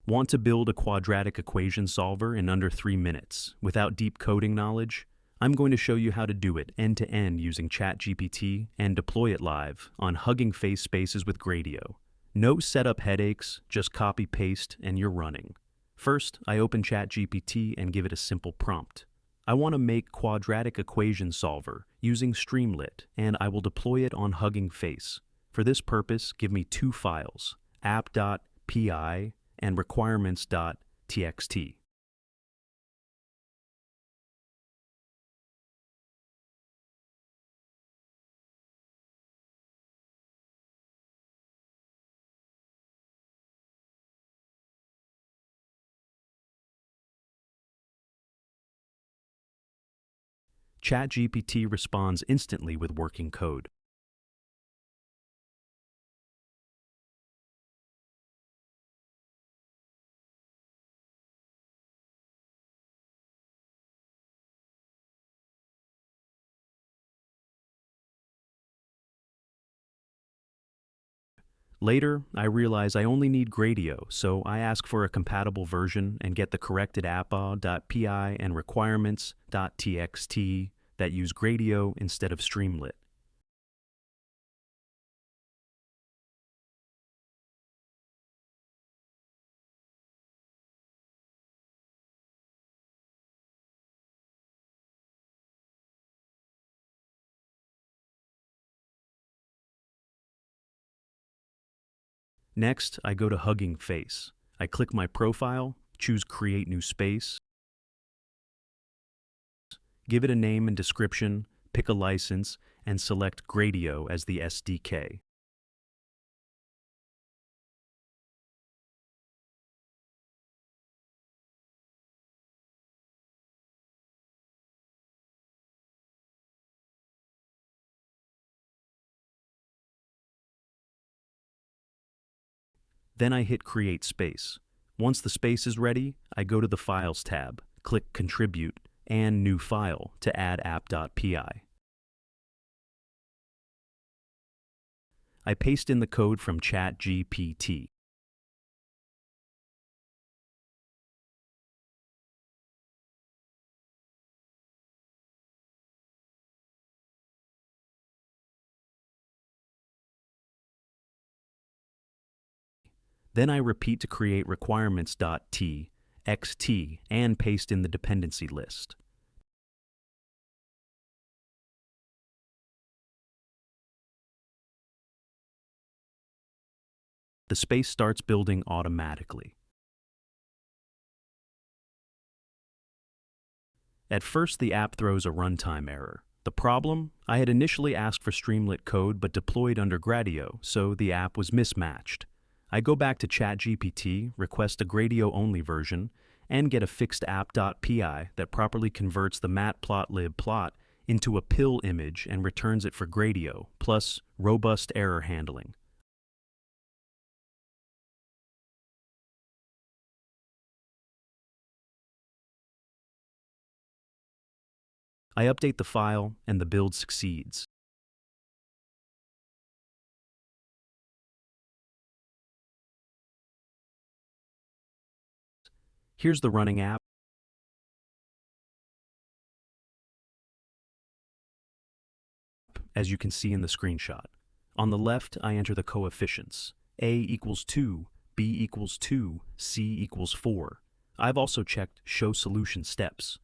Want to build a quadratic equation solver in under 3 minutes without deep coding knowledge? I'm going to show you how to do it end-to-end using ChatGPT and deploy it live on Hugging Face spaces with Gradio. No setup headaches, just copy-paste and you're running. First, I open ChatGPT and give it a simple prompt. I want to make Quadratic Equation Solver using Streamlit, and I will deploy it on Hugging Face. For this purpose, give me 2 files, app.py and requirements.txt. ChatGPT responds instantly with working code. Later, I realize I only need Gradio, so I ask for a compatible version and get the corrected app.py and requirements.txt that use Gradio instead of Streamlit. Next, I go to Hugging Face. I click my profile, choose Create New Space, give it a name and description, pick a license, and select Gradio as the SDK. Then I hit Create Space. Once the space is ready, I go to the Files tab, click Contribute, and New File to add app.py. I paste in the code from ChatGPT. Then I repeat to create requirements.txt and paste in the dependency list. The space starts building automatically. At first, the app throws a runtime error. The problem? I had initially asked for Streamlit code but deployed under Gradio, so the app was mismatched. I go back to ChatGPT, request a Gradio-only version, and get a fixed app.py that properly converts the matplotlib plot into a pill image and returns it for Gradio, plus robust error handling. I update the file, and the build succeeds. Here's the running app. As you can see in the screenshot. On the left, I enter the coefficients. A equals 2, B equals 2, C equals 4. I've also checked Show Solution Steps.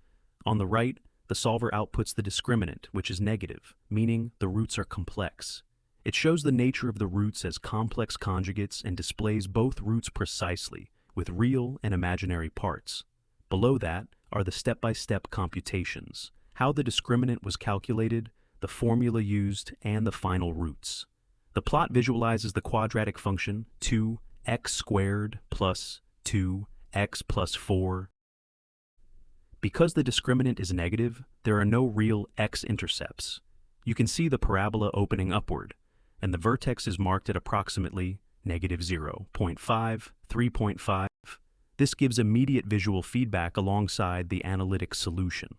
On the right, the solver outputs the discriminant, which is negative, meaning the roots are complex. It shows the nature of the roots as complex conjugates and displays both roots precisely, with real and imaginary parts. Below that are the step-by-step computations, how the discriminant was calculated, the formula used, and the final roots. The plot visualizes the quadratic function 2x squared plus 2x plus 4. Because the discriminant is negative, there are no real x-intercepts. You can see the parabola opening upward, and the vertex is marked at approximately negative 0.5, 3.5. This gives immediate visual feedback alongside the analytic solution.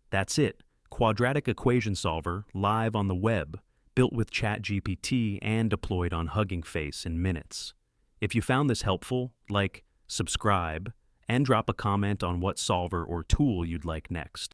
That's it. Quadratic Equation Solver, live on the web, built with ChatGPT and deployed on Hugging Face in minutes. If you found this helpful, like, subscribe, and drop a comment on what solver or tool you'd like next.